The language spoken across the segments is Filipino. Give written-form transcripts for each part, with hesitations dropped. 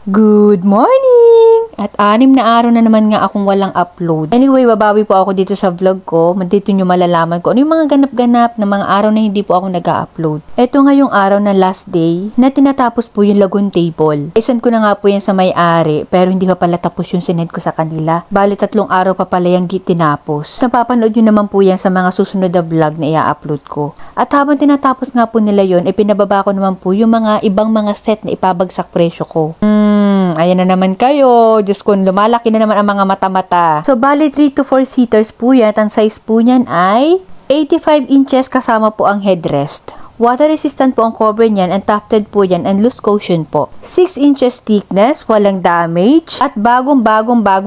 Good morning! At 6 na araw na naman nga akong walang upload. Anyway, babawi po ako dito sa vlog ko. Dito nyo malalaman ko ano yung mga ganap-ganap na mga araw na hindi po ako nag-upload. Ito nga yung araw na last day na tinatapos po yung lagoon table. Isan ko na nga po yan sa may-ari pero hindi pa pala tapos yung sinend ko sa kanila. Bali 3 araw pa pala yung tinapos. Napapanood nyo naman po yan sa mga susunod na vlog na i-upload ko. At habang tinatapos nga po nila yon, pinababa ko naman po yung mga ibang mga set na ipabagsak presyo ko. Ayan na naman kayo. Diyos ko, lumalaki na naman ang mga mata-mata. So, bali 3 to 4 seaters po yan. Ang size po niyan ay 85 inches kasama po ang headrest. Water resistant po ang cover niyan and tufted po yan and loose cushion po. 6 inches thickness, walang damage at bagong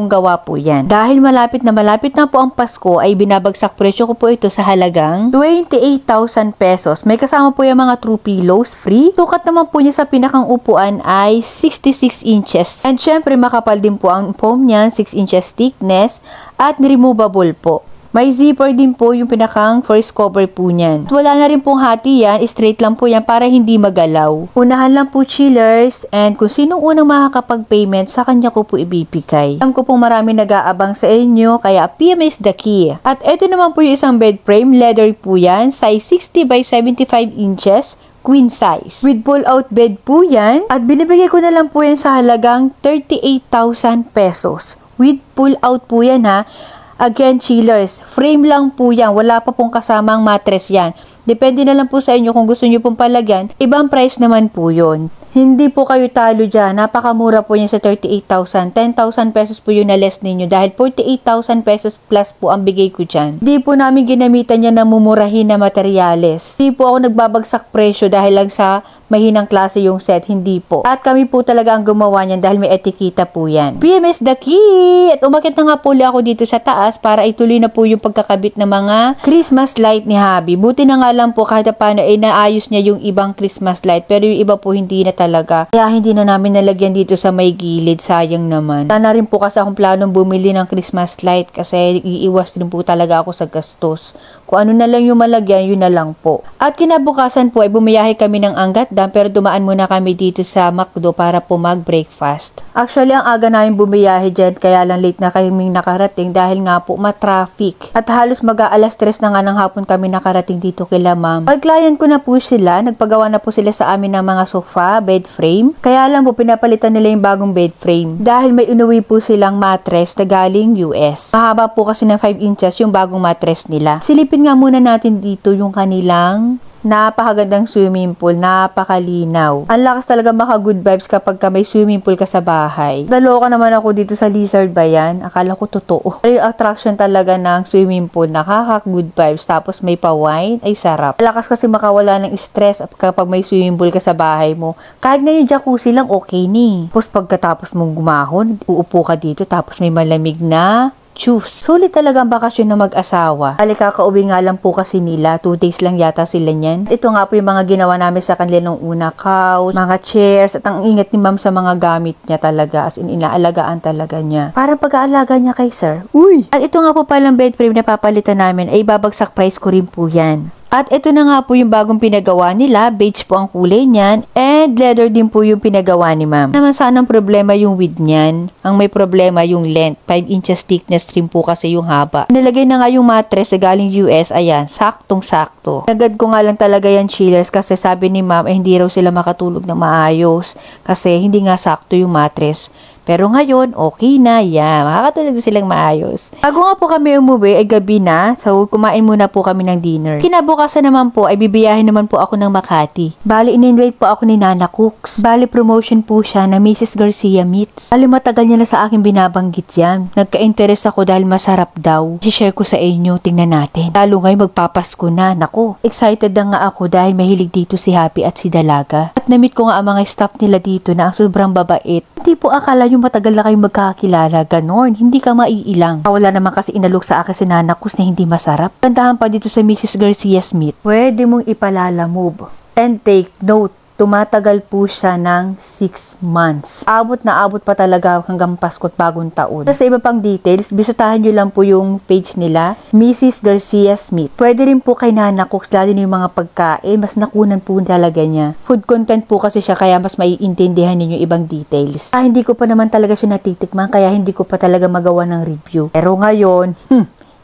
gawa po yan. Dahil malapit na po ang Pasko ay binabagsak presyo ko po ito sa halagang 28,000 pesos. May kasama po yung mga true pillows free. Sukat naman po niya sa pinakang upuan ay 66 inches. And syempre makapal din po ang foam niyan, 6 inches thickness at removable po. May zipper din po yung pinakang first cover po niyan. Wala na rin pong hati yan, straight lang po yan para hindi magalaw. Unahan lang po chillers and kung sinong unang makakapag-payment sa kanya ko po ibibigay. Alam ko pong marami nag-aabang sa inyo kaya PM is the key. At ito naman po yung isang bed frame, leather po yan, size 60 by 75 inches. Queen size. With pull-out bed po yan. At binibigay ko na lang po yan sa halagang 38,000 pesos. With pull-out po yan ha. Again, chillers. Frame lang po yan. Wala pa pong kasamang mattress yan. Depende na lang po sa inyo kung gusto nyo pong palagyan. Ibang price naman po yun. Hindi po kayo talo dyan. Napakamura po niya sa 38,000. 10,000 pesos po yun na less ninyo. Dahil 48,000 pesos plus po ang bigay ko dyan. Hindi po namin ginamitan niya na mumurahin na materyales. Hindi po ako nagbabagsak presyo dahil lang sa mahinang klase yung set. Hindi po. At kami po talaga ang gumawa niyan dahil may etikita po yan. PMS the key! At umakit na nga po ako dito sa taas para ituloy na po yung pagkakabit ng mga Christmas light ni Habi. Buti na nga lang po kahit paano ay naayos niya yung ibang Christmas light. Pero yung iba po hindi na talaga. Kaya hindi na namin nalagyan dito sa may gilid. Sayang naman. Sana rin po kasi akong planong bumili ng Christmas light kasi iiwas din po talaga ako sa gastos. Kung ano na lang yung malagyan, yun na lang po. At kinabukasan po ay bumiyahe kami ng Angat-Dam pero dumaan muna kami dito sa McDo para po mag-breakfast. Actually, ang aga namin bumiyahe dyan kaya lang late na kaming nakarating dahil nga po matraffic. At halos mag-aalas 3 na nga ng hapon kami nakarating dito kila ma'am. Pag-client ko na po sila, nagpagawa na po sila sa amin ng mga sofa, bed frame. Kaya lang po pinapalitan nila yung bagong bed frame. Dahil may inuwi po silang mattress na galing US. Mahaba po kasi ng 5 inches yung bagong mattress nila. Silipin nga muna natin dito yung kanilang napakagandang swimming pool, napakalinaw. Ang lakas talaga maka good vibes kapag ka may swimming pool ka sa bahay. Naloka naman ako dito sa Lizard ba yan? Akala ko totoo. Pero yung attraction talaga ng swimming pool, nakaka good vibes, tapos may pa-wine, ay sarap. Ang lakas kasi makawala ng stress kapag may swimming pool ka sa bahay mo. Kahit ngayon jacuzzi lang, okay ni. Tapos pagkatapos mong gumahon, uupo ka dito, tapos may malamig na juice. Sulit talaga ang bakasyon na mag-asawa. Kakauwi nga lang po kasi nila. 2 days lang yata sila niyan. Ito nga po yung mga ginawa namin sa kanila nung una. Couch, mga chairs, at ang ingat ni ma'am sa mga gamit niya talaga. As in, inaalagaan talaga niya. Parang pag-aalaga niya kay sir. Uy! At ito nga po palang bed frame na papalitan namin ay babagsak price ko rin po yan. At ito na nga po yung bagong pinagawa nila. Beige po ang kulay niyan. And leather din po yung pinagawa ni ma'am. Naman sana ang problema yung width niyan. Ang may problema yung length. 5 inches thickness trim po kasi yung haba. Nilagay na nga yung mattress sa galing US. Ayan, saktong-sakto. Nagad ko nga lang talaga yan chillers kasi sabi ni ma'am ay hindi raw sila makatulog ng maayos. Kasi hindi nga sakto yung mattress. Pero ngayon, okay na. Yan. Makakatulog silang maayos. Bago nga po kami umuwi, ay gabi na. So, kumain muna po kami ng dinner. Kinabukasan naman po, ay bibiyahin naman po ako ng Makati. Bali, in-invite po ako ni Nana Cooks. Bali, promotion po siya na Mrs. Garcia Meats. Bali, matagal niya na sa akin binabanggit yan. Nagka-interest ako dahil masarap daw. I-share ko sa inyo. Tingnan natin. Lalo ngayon, magpapasko na. Nako, excited na nga ako dahil mahilig dito si Happy at si Dalaga. At na-meet ko nga ang mga staff nila dito na ang sobrang babait. Hindi po akala yung matagal na kayong magkakilala, ganon, hindi ka maiilang. Wala naman kasi inalok sa akin si Nana Cooks na hindi masarap. Tandahan pa dito sa Mrs. Garcia's Meat. Pwede mong ipalala move and take note tumatagal po siya ng 6 months. Abot na abot pa talaga hanggang Pasko at Bagong Taon. Sa iba pang details, bisitahin nyo lang po yung page nila, Mrs. Garcia Smith. Pwede rin po kay Nana Cooks, lalo na yung mga pagkain, mas nakunan po talaga niya. Food content po kasi siya, kaya mas maiintindihan ninyo ibang details. Hindi ko pa naman talaga siya natitikman, kaya hindi ko pa talaga magawa ng review. Pero ngayon,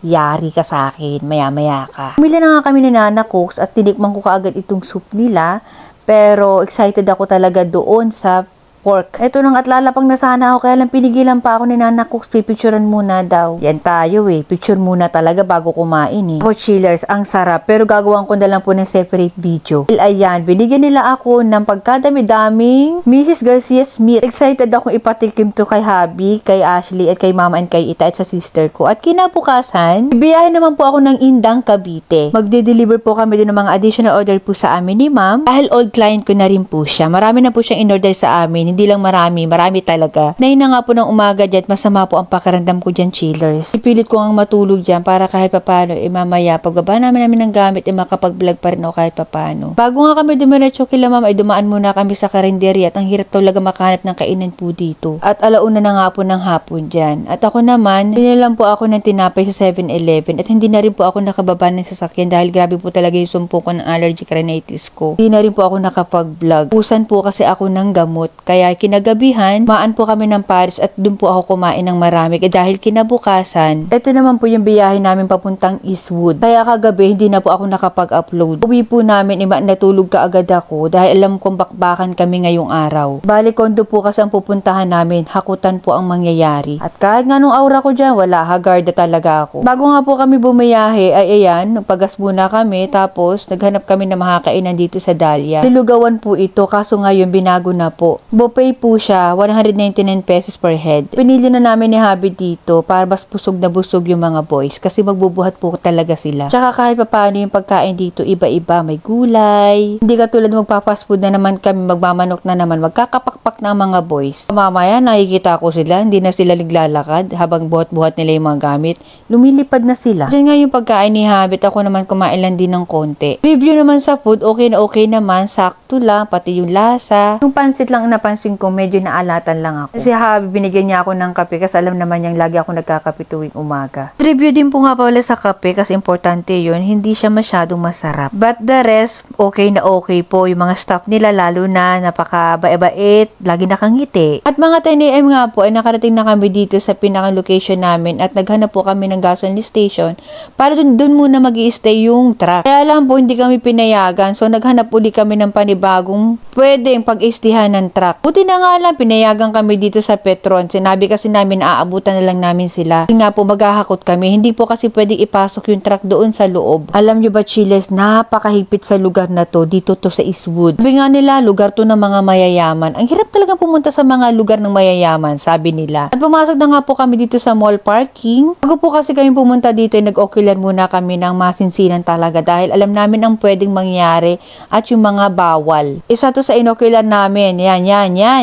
yari ka sa akin, maya-maya ka. Bumili na nga kami ni Nana Cooks at tinikman ko kaagad itong soup nila. Pero excited ako talaga doon sa pork. Ito nang at lalapang na sana ako, kaya lang pinigilan pa ako ni Nana Cooks, pipicturean muna daw. Yan tayo picture muna talaga bago kumain Ako chillers, ang sarap, pero gagawin ko na lang po ng separate video. Ayan, binigyan nila ako ng pagkadami-daming Mrs. Garcia Smith. Excited akong ipatikim to kay Habi, kay Ashley, at kay Mama and kay Ita at sa sister ko. At kinabukasan, biyahe naman po ako ng Indang, Cavite. Magde-deliver po kami din ng mga additional order po sa amin ni Ma'am. Dahil old client ko na rin po siya. Marami na po siyang in-order sa amin. Hindi lang marami talaga. Nahin na nga po ng umaga dyan, masama po ang pakiramdam ko dyan, chillers. Ipilit ko ang matulog dyan para kahit papano, mamaya, pagbaba namin ng gamit, makapag-vlog pa rin ako kahit papano. Bago nga kami dumiretso kila Ma'am, ay dumaan muna kami sa karinderya at ang hirap talaga makahanap ng kainan po dito. At alauna na nga po ng hapon dyan. At ako naman, binilang po ako ng tinapay sa 7-Eleven at hindi na rin po ako nakababa ng sasakyan dahil grabe po talaga yung sumpo ko ng allergic rhinitis ko. Hindi na rin po ako nakapag-vlog. Pusan po kasi ako ng gamot. Kaya kinagabihan, maan po kami ng Paris at doon po ako kumain ng marami. Dahil kinabukasan, ito naman po yung biyahe namin papuntang Eastwood. Kaya kagabi, hindi na po ako nakapag-upload. Uwi po namin, natulog kaagad ako dahil alam kong bakbakan kami ngayong araw. Bali, kondo po kasi ang pupuntahan namin. Hakutan po ang mangyayari. At kahit nga nung aura ko dyan, wala, hagarda talaga ako. Bago nga po kami bumiyahe, ay ayan, nagpagas muna kami, tapos naghanap kami na makakainan dito sa Dahlia. Nilugawan po ito, kaso ngayon binago na po. Buffet po siya, 199 pesos per head. Pinili na namin ni Habi dito para mas busog na busog yung mga boys kasi magbubuhat po talaga sila. Tsaka kahit papaano yung pagkain dito, iba-iba, may gulay. Hindi katulad magpa-fast food na naman kami, magmamanok na naman, magkakapakpak na ang mga boys. Mamaya nakikita ko sila, hindi na sila naglalakad habang buhat-buhat nila yung mga gamit. Lumilipad na sila. Diyan nga yung pagkain ni Habit, ako naman kumain lang din ng konti. Review naman sa food, okay na okay naman, sakto lang, pati yung lasa. Yung pansit lang napansin ko, medyo naalatan lang ako. Kasi Habi, binigyan niya ako ng kape kasi alam naman niyang lagi ako nagkakape tuwing umaga. Review din po nga pala sa kape kasi importante yun, hindi siya masyadong masarap. But the rest, okay na okay po. Yung mga staff nila lalo na napaka-bait, lagi nakangiti. At mga 10 AM nga po ay nakarating na kami dito sa pinaka-location namin at naghanap po kami ng gasoline station para dun muna mag-i-stay yung truck. Kaya lang po hindi kami pinayagan, so naghanap uli kami ng panibagong pwedeng pag-istihan ng truck. Buti na nga lang, pinayagan kami dito sa Petron. Sinabi kasi namin aabutan na lang namin sila. Hindi nga po maghahakot kami. Hindi po kasi pwedeng ipasok yung truck doon sa loob. Alam nyo ba, chillers, napakahigpit sa lugar na to. Dito to sa Eastwood. Sabi nga nila, lugar to ng mga mayayaman. Ang hirap talaga pumunta sa mga lugar ng mayayaman, sabi nila. At pumasok na nga po kami dito sa mall parking. Bago po kasi kami pumunta dito, ay nag-ocular muna kami ng masinsinan talaga dahil alam namin ang pwedeng mangyari at yung mga bawal. Isa to sa inocular namin. Yan.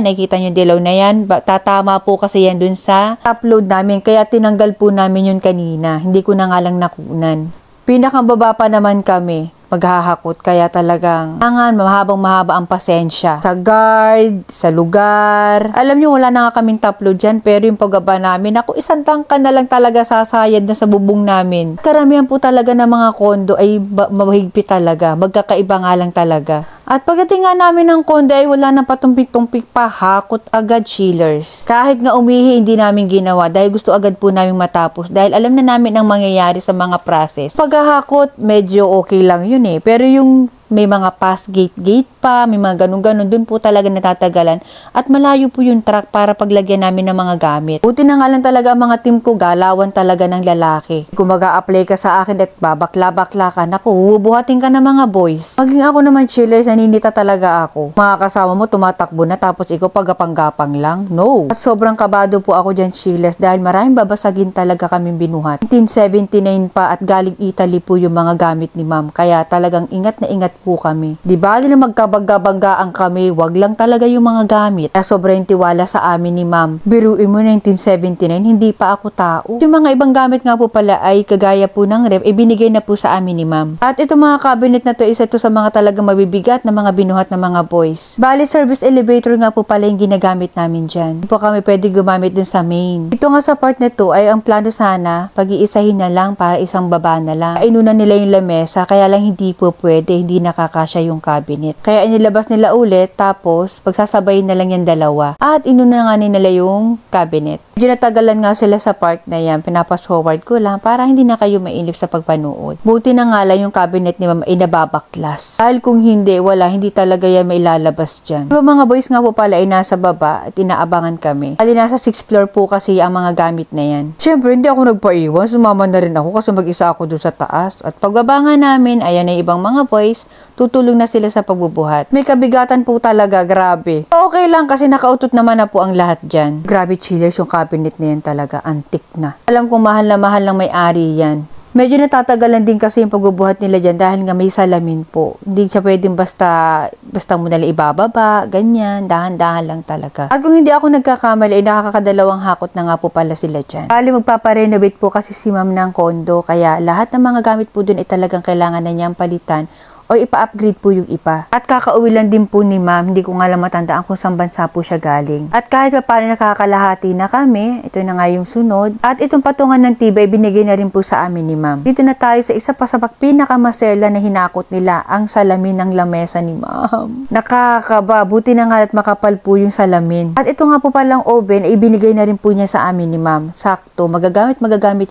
Nakikita nyo dilaw na yan. Tatama po kasi yan dun sa upload namin. Kaya tinanggal po namin yun kanina. Hindi ko na nga lang nakunan. Pinakababa pa naman kami maghahakot, kaya talagang mahaba ang pasensya. Sa guard, sa lugar. Alam nyo, wala na nga kaming taplo dyan, pero yung pagbaba namin, ako isang tangka na lang talaga sasayad na sa bubong namin. Karamihan po talaga ng mga kondo ay mahigpit talaga. Magkakaiba nga lang talaga. At pagdating nga namin ng kondo ay wala na patumpik-tumpik pa, hakot agad, chillers. Kahit nga umihi, hindi namin ginawa dahil gusto agad po namin matapos dahil alam na namin ang mangyayari sa mga process. Paghahakot, medyo okay lang yun pero yung may mga pass gate pa, may mga ganun-ganun, dun po talaga natatagalan at malayo po yung truck para paglagyan namin ng mga gamit. Buti na nga lang talaga ang mga team ko, galawan talaga ng lalaki. Kung mag-a-apply ka sa akin at babakla-bakla ka, naku, hubuhatin ka ng mga boys. Maging ako naman, chillers, naninita talaga ako. Mga kasama mo, tumatakbo na tapos ikaw pagapang-gapang lang? No. At sobrang kabado po ako dyan, chillers, dahil maraming babasagin talaga kaming binuhat. 1979 pa at galing Italy po yung mga gamit ni ma'am. Kaya talagang ingat na ingat po kami. Di ba nila magkabangga-banggaan kami, wag lang talaga yung mga gamit. Kaya sobrang tiwala sa amin ni ma'am. Biruin mo 1979, hindi pa ako tao. Yung mga ibang gamit nga po pala ay kagaya po ng ref, ibinigay na po sa amin ni ma'am. At ito mga cabinet na to, isa ito sa mga talagang mabibigat na mga binuhat ng mga boys. Bali, service elevator nga po pala yung ginagamit namin dyan. Hindi po kami pwede gumamit dun sa main. Ito nga sa part na to ay ang plano sana, pag-iisahin na lang para isang baba na lang. Inuna nila yung lamesa, kaya lang hindi po pwede, hindi nakakasya yung cabinet. Kaya inilabas nila ulit, tapos pagsasabayin na lang yung dalawa. At inuna nga nila yung cabinet. Medyo natagalan nga sila sa part na yan, pinapas-forward ko lang para hindi na kayo mainip sa pagpanood. Buti na nga lang yung cabinet ni ma'am ay nababaklas. Dahil kung hindi, hindi talaga yan mailalabas dyan. Yung mga boys nga po pala ay nasa baba at inaabangan kami. Dahil nasa 6th floor po kasi ang mga gamit na yan. Siyempre, hindi ako nagpaiwan. Sumama na rin ako kasi mag-isa ako doon sa taas. At pagbaba nga namin, ayan na ibang mga boys, tutulong na sila sa pagbubuhat. May kabigatan po talaga, grabe. Okay lang kasi nakautot naman na po ang lahat dyan. Grabe chillers yung cabinet na yan talaga, antik na. Alam kong mahal na mahal ng may-ari yan. Medyo natatagalan din kasi yung pagbubuhat nila dyan dahil nga may salamin po. Hindi siya pwedeng basta mo nalang ibababa, ganyan, dahan-dahan lang talaga. At kung hindi ako nagkakamali, ay nakakadalawang hakot na nga po pala sila dyan. Bali, magpaparenovate po kasi si ma'am ng kondo, kaya lahat ng mga gamit po dun ay talagang kailangan na niyang palitan o ipa-upgrade po yung iba. At kakauwi lang din po ni ma'am, hindi ko nga lang matandaan kung saan bansa po siya galing. At kahit pa paano nakakalahati na kami, ito na nga yung sunod. At itong patungan ng tibay, binigay na rin po sa amin ni ma'am. Dito na tayo sa isa pa sa pinakamasela na hinakot nila, ang salamin ng lamesa ni ma'am. Nakakaba, buti na nga at makapal po yung salamin. At ito nga po palang oven, ay ibinigay na rin po niya sa amin ni ma'am. Sakto, magagamit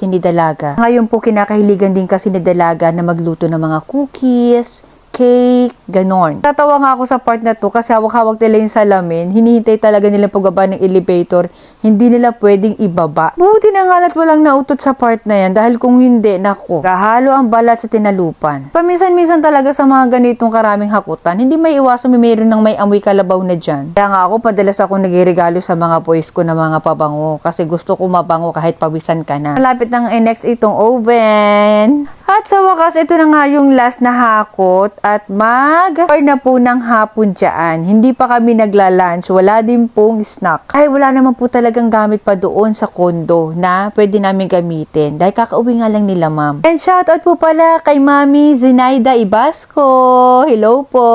yan ni Dalaga. Ngayon po kinakahiligan din kasi ni Dalaga na magluto ng mga cookies, cake, ganon. Tatawa nga ako sa part na to kasi hawak-hawak nila yung salamin. Hinihintay talaga nilang pagbaba ng elevator. Hindi nila pwedeng ibaba. Buti na nga at walang nautot sa part na yan dahil kung hindi, nako, kahalo ang balat sa tinalupan. Paminsan-minsan talaga sa mga ganitong karaming hakutan, hindi may iwasan mayroon ng may amoy kalabaw na dyan. Kaya nga ako, padalas ako nagregalo sa mga boys ko na mga pabango kasi gusto ko mabango kahit pawisan ka na. Malapit ng next itong oven. At sa wakas, ito na nga yung last na hakot at mag-or na po ng hapon dyan. Hindi pa kami nagla-lunch. Wala din pong snack. Ay, wala naman po talagang gamit pa doon sa kondo na pwede namin gamitin. Dahil kakauwi nga lang nila ma'am. And shoutout po pala kay Mami Zenaida Ibasco. Hello po.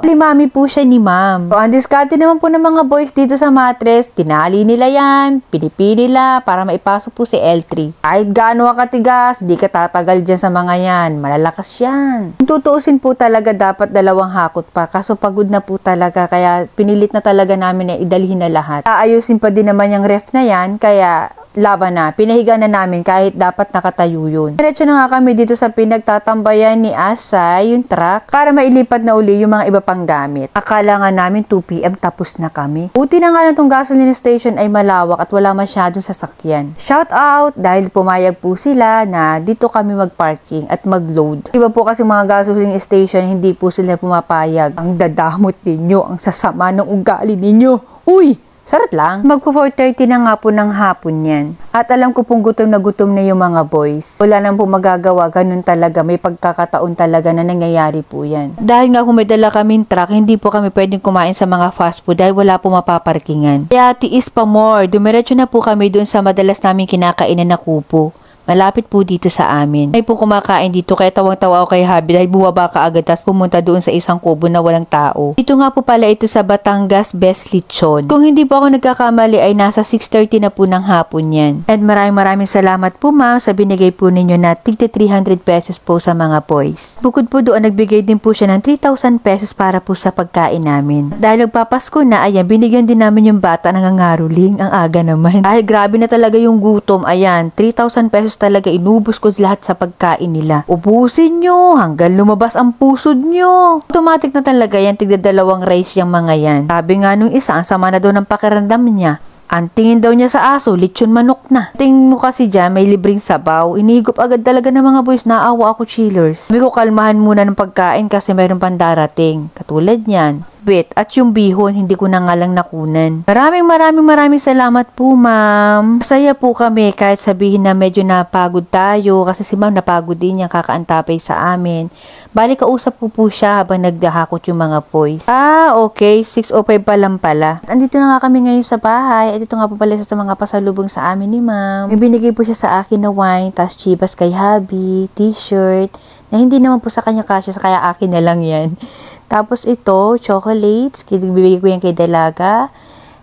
Mami po siya ni ma'am. So, ang diskarte naman po ng mga boys dito sa mattress, tinali nila yan, pinipili nila para maipasok po si L3. Kahit gaano katigas, hindi ka tatagal dyan sa mga yan. Malalakas yan. Kung tutuusin po talaga dapat dalawang hakot pa. Kaso pagod na po talaga. Kaya pinilit na talaga namin na idalhin na lahat. Aayusin pa din naman yung ref na yan. Kaya laban na. Pinahiga na namin kahit dapat nakatayo yun. Diretso na nga kami dito sa pinagtatambayan ni Asay, yung truck, para mailipat na uli yung mga iba pang gamit. Akala nga namin 2 PM tapos na kami. Buti na nga na itong gasoline station ay malawak at wala masyadong sasakyan. Shout out dahil pumayag po sila na dito kami magparking at magload. Iba po kasi mga gasoline station, hindi po sila pumapayag. Ang dadamot ninyo, ang sasama ng ugali ninyo. Uy! Sarot lang. Magpo 4:30 na nga po ng hapon yan. At alam ko pong gutom na yung mga boys. Wala nang po magagawa. Ganun talaga. May pagkakataon talaga na nangyayari po yan. Dahil nga kung may dala kaming truck, hindi po kami pwedeng kumain sa mga fast food dahil wala po mapaparkingan. Kaya tiis pa more. Dumiretso na po kami dun sa madalas namin kinakainan na kupo. Malapit po dito sa amin. May po kumakain dito kaya tawang-tawa ako kay Habi dahil bumaba ka agad tapos pumunta doon sa isang kubo na walang tao. Dito nga po pala ito sa Batangas Best Lechon. Kung hindi po ako nagkakamali ay nasa 6:30 na po ng hapon yan. And maraming salamat po ma'am sa binigay po ninyo na tigti 300 pesos po sa mga boys. Bukod po doon nagbigay din po siya ng 3,000 pesos para po sa pagkain namin. Dahil nagpapasko na, ayan, binigyan din namin yung bata ng nangaruling. Ang aga naman. Ay, grabe na talaga yung gutom. Ayan, 3,000 pesos talaga inubos ko lahat sa pagkain nila. Ubusin nyo hanggang lumabas ang pusod nyo. Automatic na talaga yan, tigda 2 rice yung mga yan. Sabi nga nung isa, ang sama na daw ng pakiramdam niya. Ang tingin daw niya sa aso, lechon manok na. Tingin mo kasi dyan, may libreng sabaw. Inihigop agad talaga ng mga boys, naawa ako chillers. Sabi ko, kalmahan muna ng pagkain kasi mayroon pang darating. Katulad niyan. At yung bihon, hindi ko na nga lang nakunan. Maraming salamat po, ma'am. Masaya po kami kahit sabihin na medyo napagod tayo kasi si ma'am napagod din niya kakaantapay sa amin. Bali, kausap ko po siya habang nagdahakot yung mga boys. Okay. 6:05 pa lang pala. Andito na nga kami ngayon sa bahay at ito nga po pala sa mga pasalubong sa amin ni ma'am. May binigay po siya sa akin na wine, tas chibas kay hubby, t-shirt, na hindi naman po sa kanya kasya, kaya akin na lang yan. Tapos ito, chocolates, bibigay ko yan kay Dalaga.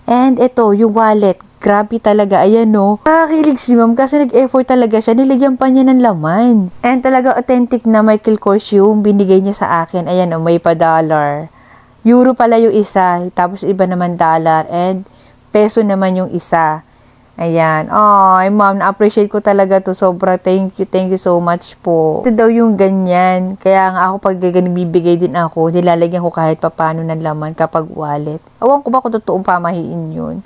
And ito, yung wallet. Grabe talaga, ayan no. Nakakilig si ma'am kasi nag-effort talaga siya. Nilagyan pa niya ng laman. And talaga authentic na Michael Kors yung binigay niya sa akin. Ayan no, may pa-dollar. Euro pala yung isa, tapos iba naman dollar. And peso naman yung isa. Ayan. Ay, ma'am, na-appreciate ko talaga to. Sobra, thank you so much po. Ito daw yung ganyan. Kaya nga ako pag nagbibigay din ako, nilalagyan ko kahit papano ng laman kapag wallet. Awan ko ba kung totoong pamahiin yun.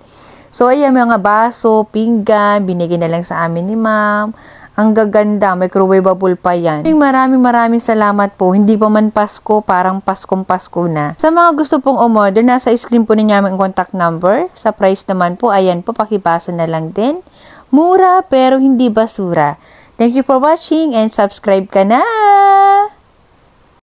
So, ayan, mga baso, pinggan, binigay na lang sa amin ni ma'am. Ang gaganda, microwavable pa yan. Maraming salamat po. Hindi pa man Pasko, parang Paskong-Pasko na. Sa mga gusto pong umorder, nasa screen po ninyo aming contact number. Sa price naman po, ayan po, pakibasa na lang din. Mura pero hindi basura. Thank you for watching and subscribe ka na!